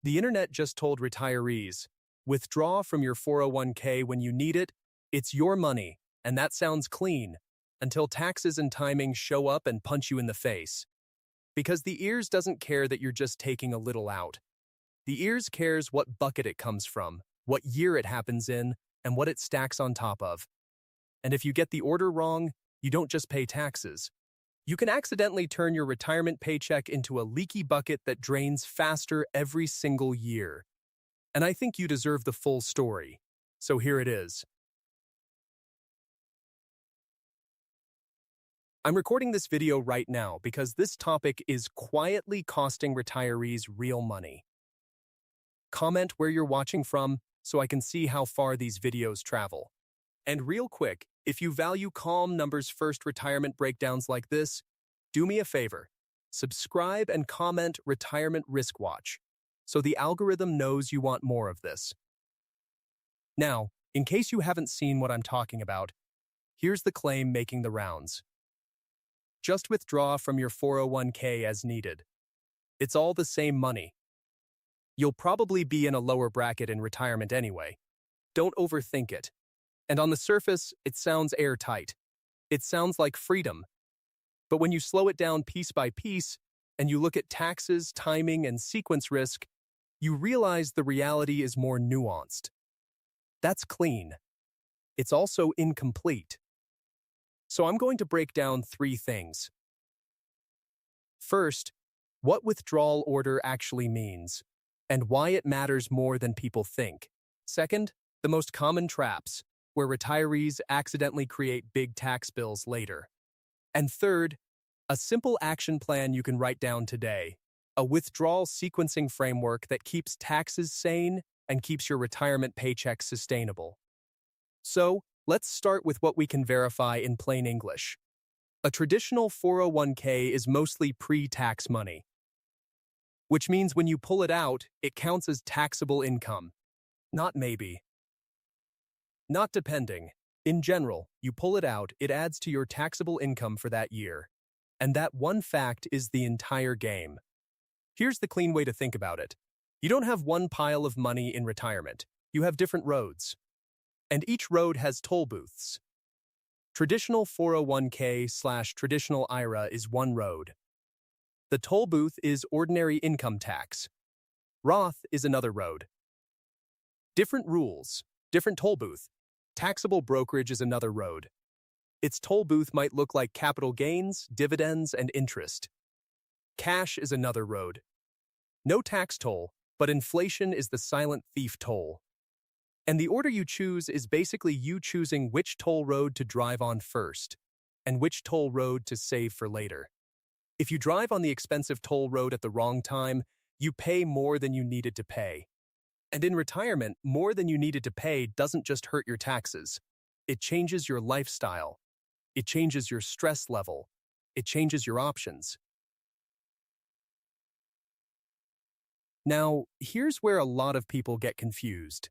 The internet just told retirees, withdraw from your 401k when you need it. It's your money, and that sounds clean, until taxes and timing show up and punch you in the face. Because the ears doesn't care that you're just taking a little out. The ears cares what bucket it comes from, what year it happens in, and what it stacks on top of. And if you get the order wrong, you don't just pay taxes. You can accidentally turn your retirement paycheck into a leaky bucket that drains faster every single year. And I think you deserve the full story. So here it is. I'm recording this video right now because this topic is quietly costing retirees real money. Comment where you're watching from so I can see how far these videos travel. And real quick, if you value calm numbers first retirement breakdowns like this, do me a favor. Subscribe and comment Retirement Risk Watch so the algorithm knows you want more of this. Now, in case you haven't seen what I'm talking about, here's the claim making the rounds. Just withdraw from your 401k as needed. It's all the same money. You'll probably be in a lower bracket in retirement anyway. Don't overthink it. And on the surface, it sounds airtight. It sounds like freedom. But when you slow it down piece by piece, and you look at taxes, timing, and sequence risk, you realize the reality is more nuanced. That's clean. It's also incomplete. So I'm going to break down 3 things. First, what withdrawal order actually means, and why it matters more than people think. Second, the most common traps, where retirees accidentally create big tax bills later. And third, a simple action plan you can write down today, a withdrawal sequencing framework that keeps taxes sane and keeps your retirement paycheck sustainable. So, let's start with what we can verify in plain English. A traditional 401k is mostly pre-tax money, which means when you pull it out, it counts as taxable income. Not maybe. Not depending. In general, you pull it out, it adds to your taxable income for that year. And that one fact is the entire game. Here's the clean way to think about it. You don't have one pile of money in retirement. You have different roads. And each road has toll booths. Traditional 401k/traditional IRA is one road. The toll booth is ordinary income tax. Roth is another road. Different rules, different toll booth. Taxable brokerage is another road. Its toll booth might look like capital gains, dividends, and interest. Cash is another road. No tax toll, but inflation is the silent thief toll. And the order you choose is basically you choosing which toll road to drive on first, and which toll road to save for later. If you drive on the expensive toll road at the wrong time, you pay more than you needed to pay. And in retirement, more than you needed to pay doesn't just hurt your taxes. It changes your lifestyle. It changes your stress level. It changes your options. Now, here's where a lot of people get confused.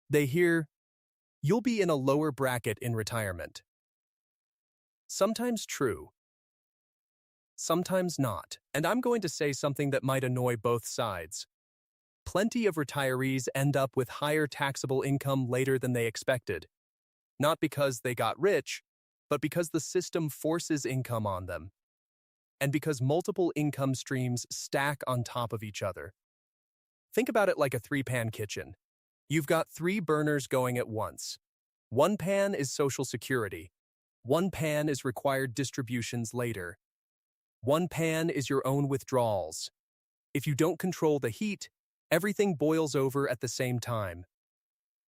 They hear, you'll be in a lower bracket in retirement. Sometimes true. Sometimes not. And I'm going to say something that might annoy both sides. Plenty of retirees end up with higher taxable income later than they expected. Not because they got rich, but because the system forces income on them. And because multiple income streams stack on top of each other. Think about it like a 3-pan kitchen. You've got 3 burners going at once. One pan is Social Security. One pan is required distributions later. One pan is your own withdrawals. If you don't control the heat, everything boils over at the same time.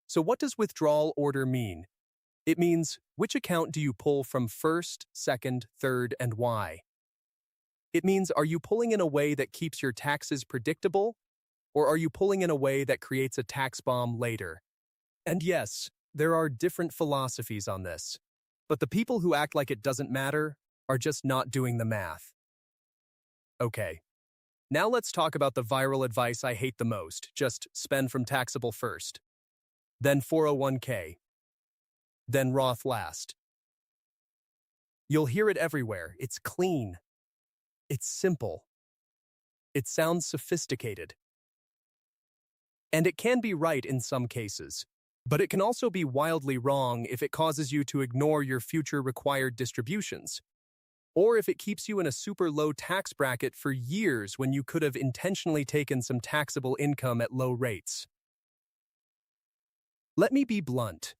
So what does withdrawal order mean? It means, which account do you pull from first, second, third, and why? It means, are you pulling in a way that keeps your taxes predictable? Or are you pulling in a way that creates a tax bomb later? And yes, there are different philosophies on this. But the people who act like it doesn't matter are just not doing the math. Okay. Now let's talk about the viral advice I hate the most. Just spend from taxable first. Then 401k. Then Roth last. You'll hear it everywhere. It's clean. It's simple. It sounds sophisticated. And it can be right in some cases. But it can also be wildly wrong if it causes you to ignore your future required distributions, or if it keeps you in a super low tax bracket for years when you could have intentionally taken some taxable income at low rates. Let me be blunt.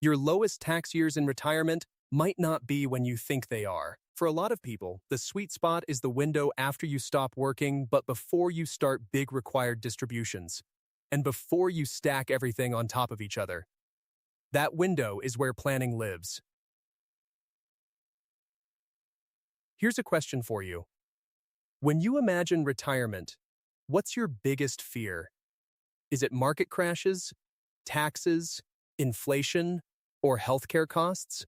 Your lowest tax years in retirement might not be when you think they are. For a lot of people, the sweet spot is the window after you stop working but before you start big required distributions, and before you stack everything on top of each other. That window is where planning lives. Here's a question for you. When you imagine retirement, what's your biggest fear? Is it market crashes, taxes, inflation, or healthcare costs?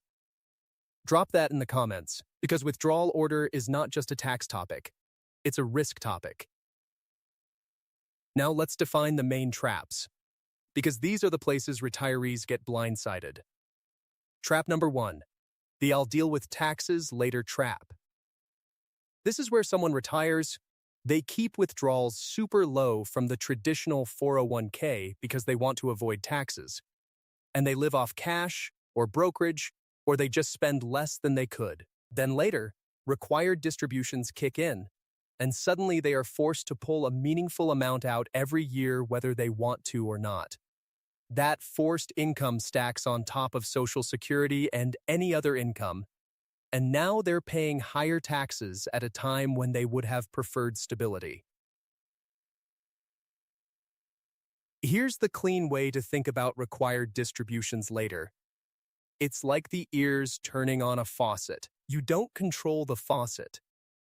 Drop that in the comments, because withdrawal order is not just a tax topic, it's a risk topic. Now let's define the main traps, because these are the places retirees get blindsided. Trap number 1, the "I'll deal with taxes later" trap. This is where someone retires, they keep withdrawals super low from the traditional 401k because they want to avoid taxes, and they live off cash or brokerage, or they just spend less than they could. Then later, required distributions kick in, and suddenly they are forced to pull a meaningful amount out every year whether they want to or not. That forced income stacks on top of Social Security and any other income, and now they're paying higher taxes at a time when they would have preferred stability. Here's the clean way to think about required distributions later. It's like the ears turning on a faucet. You don't control the faucet.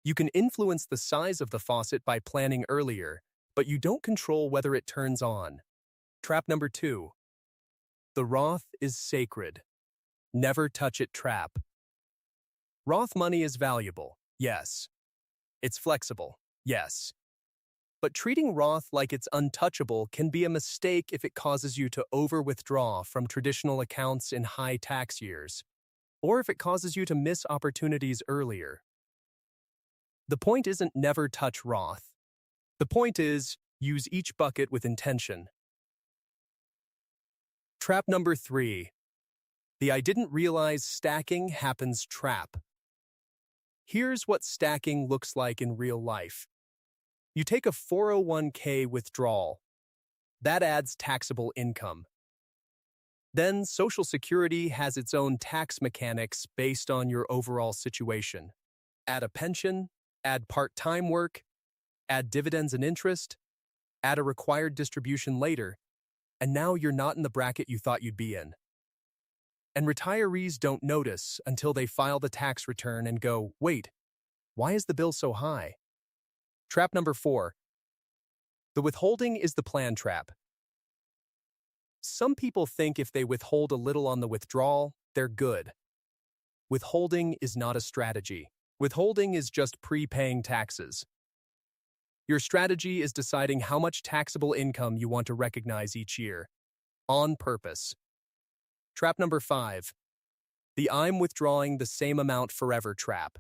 You can influence the size of the faucet by planning earlier, but you don't control whether it turns on. Trap number 2. The Roth is sacred. Never touch it trap. Roth money is valuable, yes. It's flexible, yes. But treating Roth like it's untouchable can be a mistake if it causes you to over-withdraw from traditional accounts in high tax years, or if it causes you to miss opportunities earlier. The point isn't never touch Roth. The point is, use each bucket with intention. Trap number 3. The "I didn't realize stacking happens" trap. Here's what stacking looks like in real life. You take a 401k withdrawal. That adds taxable income. Then Social Security has its own tax mechanics based on your overall situation. Add a pension, add part-time work, add dividends and interest, add a required distribution later, and now you're not in the bracket you thought you'd be in. And retirees don't notice until they file the tax return and go, "Wait, why is the bill so high?" Trap number 4. The withholding is the plan trap. Some people think if they withhold a little on the withdrawal, they're good. Withholding is not a strategy. Withholding is just prepaying taxes. Your strategy is deciding how much taxable income you want to recognize each year, on purpose. Trap number 5. The "I'm withdrawing the same amount forever" trap.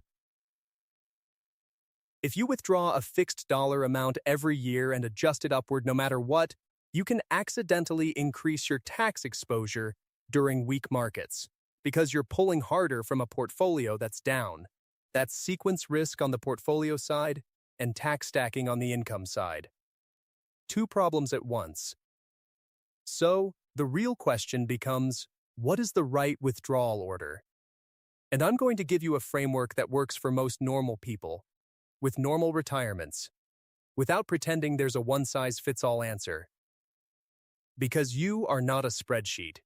If you withdraw a fixed dollar amount every year and adjust it upward no matter what, you can accidentally increase your tax exposure during weak markets because you're pulling harder from a portfolio that's down. That's sequence risk on the portfolio side and tax stacking on the income side. 2 problems at once. So, the real question becomes, what is the right withdrawal order? And I'm going to give you a framework that works for most normal people, with normal retirements, without pretending there's a one-size-fits-all answer. Because you are not a spreadsheet.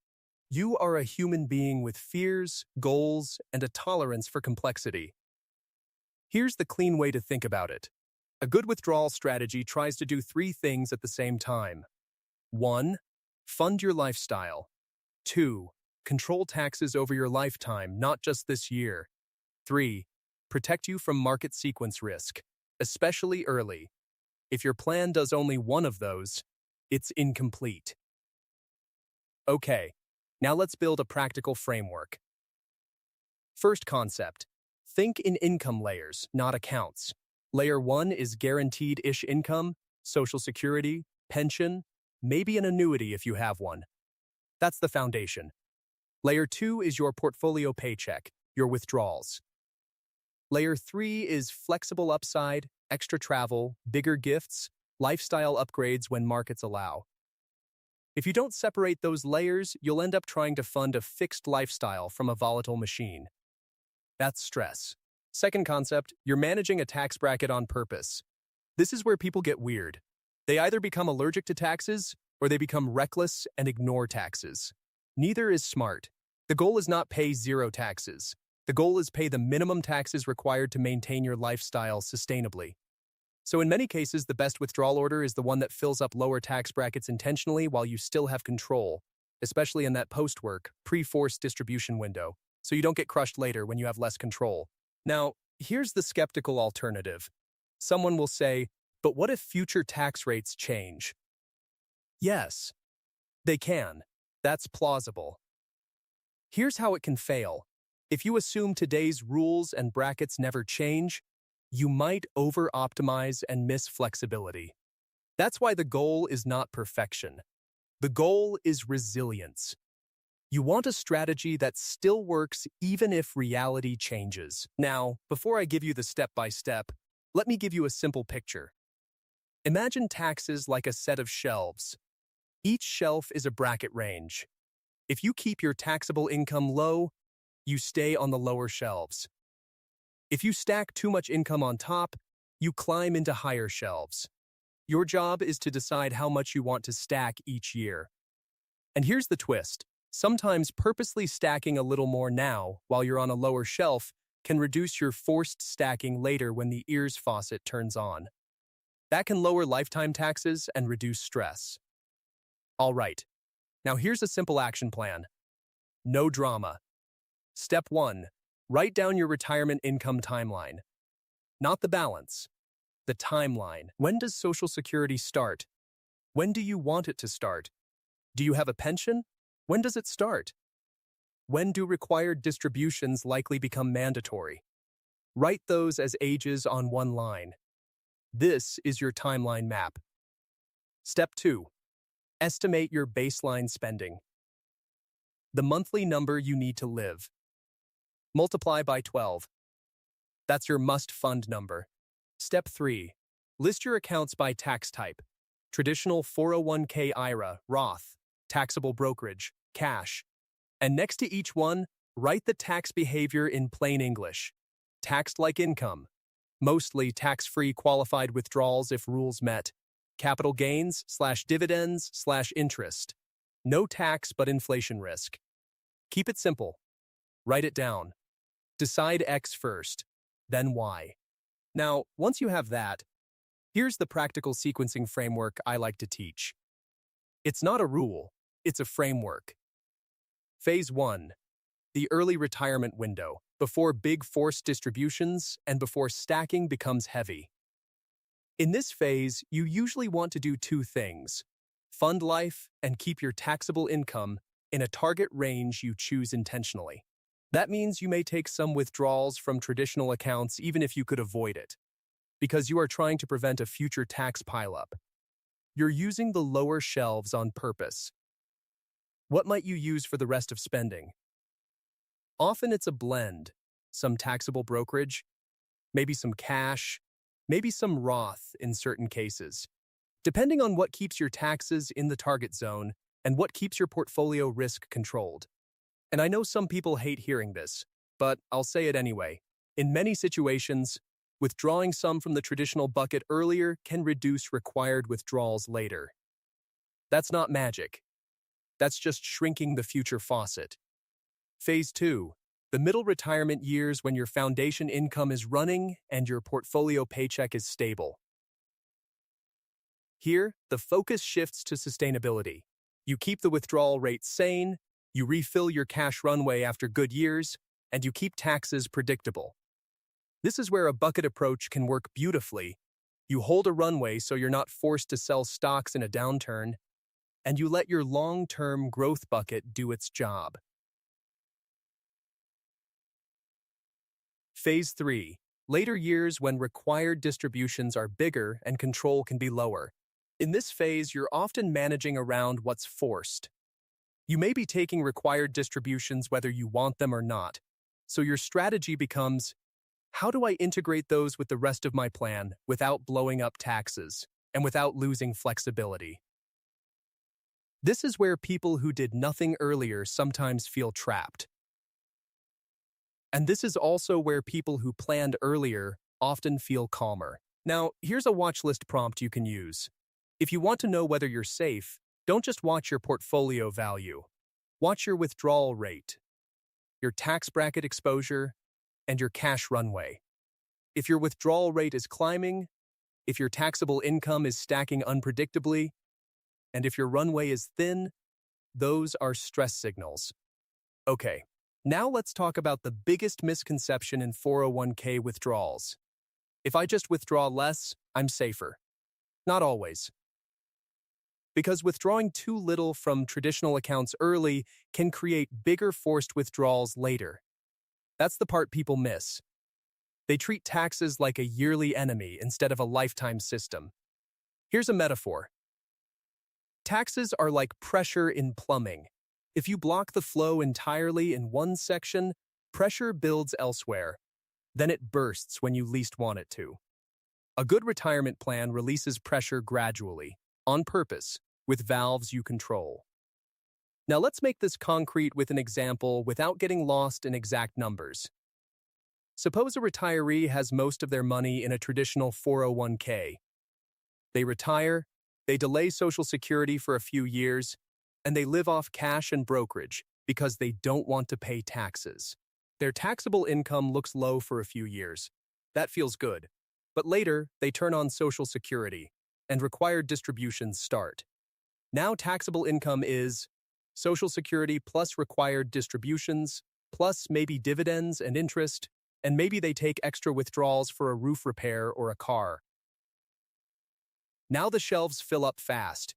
You are a human being with fears, goals, and a tolerance for complexity. Here's the clean way to think about it. A good withdrawal strategy tries to do 3 things at the same time. 1. Fund your lifestyle. 2. Control taxes over your lifetime, not just this year. 3. Protect you from market sequence risk, especially early. If your plan does only one of those, it's incomplete. Okay, now let's build a practical framework. First concept. Think in income layers, not accounts. Layer 1 is guaranteed-ish income, Social Security, pension, maybe an annuity if you have one. That's the foundation. Layer 2 is your portfolio paycheck, your withdrawals. Layer 3 is flexible upside, extra travel, bigger gifts, lifestyle upgrades when markets allow. If you don't separate those layers, you'll end up trying to fund a fixed lifestyle from a volatile machine. That's stress. Second concept, you're managing a tax bracket on purpose. This is where people get weird. They either become allergic to taxes or they become reckless and ignore taxes. Neither is smart. The goal is not pay zero taxes. The goal is pay the minimum taxes required to maintain your lifestyle sustainably. So in many cases, the best withdrawal order is the one that fills up lower tax brackets intentionally while you still have control, especially in that post-work, pre-forced distribution window, so you don't get crushed later when you have less control. Now, here's the skeptical alternative. Someone will say, but what if future tax rates change? Yes, they can. That's plausible. Here's how it can fail. If you assume today's rules and brackets never change, you might over-optimize and miss flexibility. That's why the goal is not perfection. The goal is resilience. You want a strategy that still works even if reality changes. Now, before I give you the step-by-step, let me give you a simple picture. Imagine taxes like a set of shelves. Each shelf is a bracket range. If you keep your taxable income low, you stay on the lower shelves. If you stack too much income on top, you climb into higher shelves. Your job is to decide how much you want to stack each year. And here's the twist. Sometimes purposely stacking a little more now while you're on a lower shelf can reduce your forced stacking later when the ears faucet turns on. That can lower lifetime taxes and reduce stress. All right, now here's a simple action plan. No drama. Step 1. Write down your retirement income timeline. Not the balance, the timeline. When does Social Security start? When do you want it to start? Do you have a pension? When does it start? When do required distributions likely become mandatory? Write those as ages on one line. This is your timeline map. Step 2. Estimate your baseline spending. The monthly number you need to live. Multiply by 12. That's your must-fund number. Step 3. List your accounts by tax type. Traditional 401k IRA, Roth, taxable brokerage, cash. And next to each one, write the tax behavior in plain English. Taxed like income. Mostly tax-free qualified withdrawals if rules met. Capital gains/dividends/interest. No tax but inflation risk. Keep it simple. Write it down. Decide X first, then Y. Now, once you have that, here's the practical sequencing framework I like to teach. It's not a rule, it's a framework. Phase 1. The early retirement window, before big forced distributions and before stacking becomes heavy. In this phase, you usually want to do two things: fund life and keep your taxable income in a target range you choose intentionally. That means you may take some withdrawals from traditional accounts even if you could avoid it, because you are trying to prevent a future tax pileup. You're using the lower shelves on purpose. What might you use for the rest of spending? Often it's a blend, some taxable brokerage, maybe some cash, maybe some Roth in certain cases, depending on what keeps your taxes in the target zone and what keeps your portfolio risk controlled. And I know some people hate hearing this, but I'll say it anyway. In many situations, withdrawing some from the traditional bucket earlier can reduce required withdrawals later. That's not magic. That's just shrinking the future faucet. Phase 2. The middle retirement years when your foundation income is running and your portfolio paycheck is stable. Here, the focus shifts to sustainability. You keep the withdrawal rate sane, you refill your cash runway after good years, and you keep taxes predictable. This is where a bucket approach can work beautifully. You hold a runway so you're not forced to sell stocks in a downturn, and you let your long-term growth bucket do its job. Phase 3. Later years when required distributions are bigger and control can be lower. In this phase, you're often managing around what's forced. You may be taking required distributions whether you want them or not. So your strategy becomes, how do I integrate those with the rest of my plan without blowing up taxes and without losing flexibility? This is where people who did nothing earlier sometimes feel trapped. And this is also where people who planned earlier often feel calmer. Now, here's a watch list prompt you can use. If you want to know whether you're safe, don't just watch your portfolio value. Watch your withdrawal rate, your tax bracket exposure, and your cash runway. If your withdrawal rate is climbing, if your taxable income is stacking unpredictably, and if your runway is thin, those are stress signals. Okay, now let's talk about the biggest misconception in 401k withdrawals. If I just withdraw less, I'm safer. Not always. Because withdrawing too little from traditional accounts early can create bigger forced withdrawals later. That's the part people miss. They treat taxes like a yearly enemy instead of a lifetime system. Here's a metaphor. Taxes are like pressure in plumbing. If you block the flow entirely in one section, pressure builds elsewhere. Then it bursts when you least want it to. A good retirement plan releases pressure gradually, on purpose, with valves you control. Now let's make this concrete with an example without getting lost in exact numbers. Suppose a retiree has most of their money in a traditional 401k. They retire, they delay Social Security for a few years, and they live off cash and brokerage because they don't want to pay taxes. Their taxable income looks low for a few years. That feels good. But later, they turn on Social Security, and required distributions start. Now taxable income is Social Security plus required distributions, plus maybe dividends and interest, and maybe they take extra withdrawals for a roof repair or a car. Now the shelves fill up fast.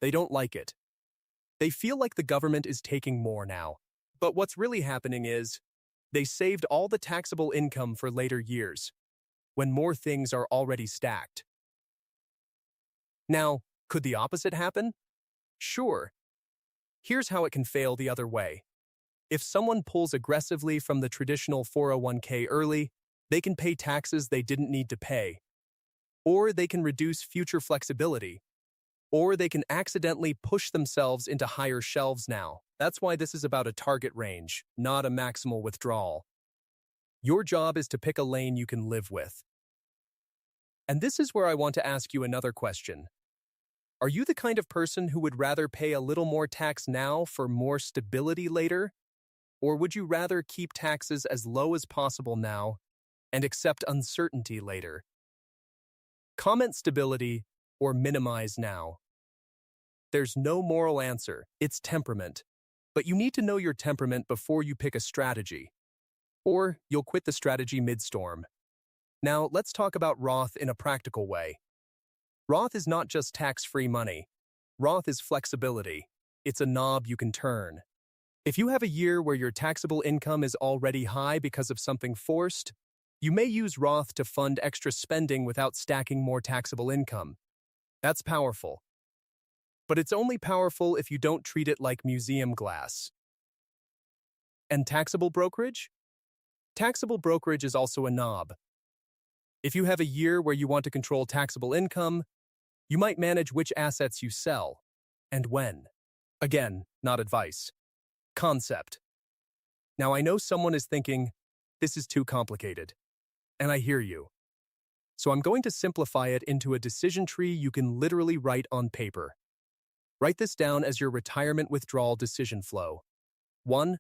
They don't like it. They feel like the government is taking more now. But what's really happening is, they saved all the taxable income for later years, when more things are already stacked. Now, could the opposite happen? Sure. Here's how it can fail the other way. If someone pulls aggressively from the traditional 401k early, they can pay taxes they didn't need to pay. Or they can reduce future flexibility. Or they can accidentally push themselves into higher shelves now. That's why this is about a target range, not a maximal withdrawal. Your job is to pick a lane you can live with. And this is where I want to ask you another question. Are you the kind of person who would rather pay a little more tax now for more stability later? Or would you rather keep taxes as low as possible now and accept uncertainty later? Comment stability or minimize now. There's no moral answer, it's temperament. But you need to know your temperament before you pick a strategy. Or you'll quit the strategy mid-storm. Now, let's talk about Roth in a practical way. Roth is not just tax-free money. Roth is flexibility. It's a knob you can turn. If you have a year where your taxable income is already high because of something forced, you may use Roth to fund extra spending without stacking more taxable income. That's powerful. But it's only powerful if you don't treat it like museum glass. And taxable brokerage? Taxable brokerage is also a knob. If you have a year where you want to control taxable income, you might manage which assets you sell, and when. Again, not advice. Concept. Now I know someone is thinking, this is too complicated. And I hear you. So I'm going to simplify it into a decision tree you can literally write on paper. Write this down as your retirement withdrawal decision flow. 1.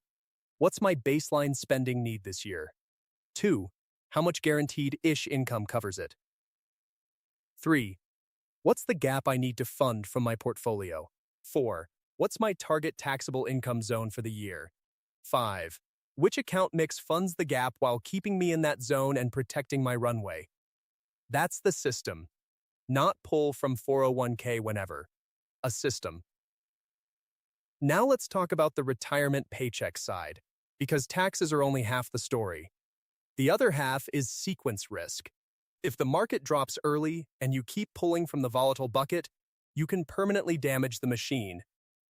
What's my baseline spending need this year? 2. How much guaranteed-ish income covers it? 3. What's the gap I need to fund from my portfolio? 4. What's my target taxable income zone for the year? 5. Which account mix funds the gap while keeping me in that zone and protecting my runway? That's the system. Not pull from 401k whenever. A system. Now let's talk about the retirement paycheck side, because taxes are only half the story. The other half is sequence risk. If the market drops early and you keep pulling from the volatile bucket, you can permanently damage the machine.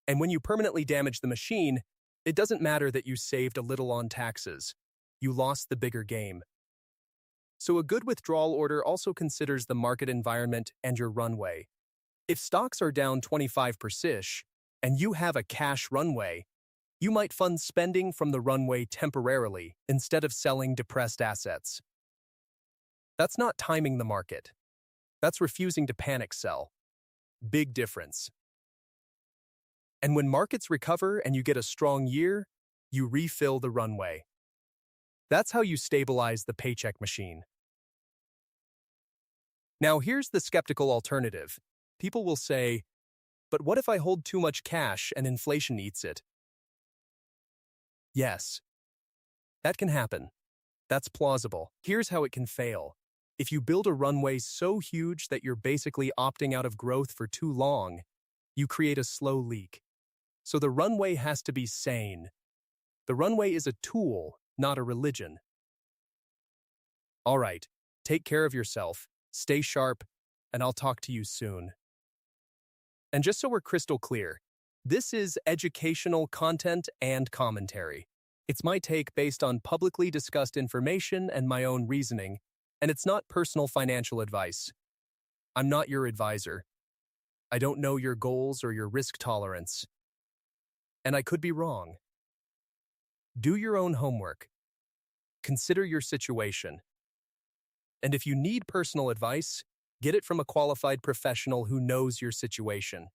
And when you permanently damage the machine, it doesn't matter that you saved a little on taxes. You lost the bigger game. So a good withdrawal order also considers the market environment and your runway. If stocks are down 25% and you have a cash runway, you might fund spending from the runway temporarily instead of selling depressed assets. That's not timing the market. That's refusing to panic sell. Big difference. And when markets recover and you get a strong year, you refill the runway. That's how you stabilize the paycheck machine. Now here's the skeptical alternative. People will say, but what if I hold too much cash and inflation eats it? Yes, that can happen. That's plausible. Here's how it can fail. If you build a runway so huge that you're basically opting out of growth for too long, you create a slow leak. So the runway has to be sane. The runway is a tool, not a religion. All right, take care of yourself, stay sharp, and I'll talk to you soon. And just so we're crystal clear, this is educational content and commentary. It's my take based on publicly discussed information and my own reasoning, and it's not personal financial advice. I'm not your advisor. I don't know your goals or your risk tolerance. And I could be wrong. Do your own homework. Consider your situation. And if you need personal advice, get it from a qualified professional who knows your situation.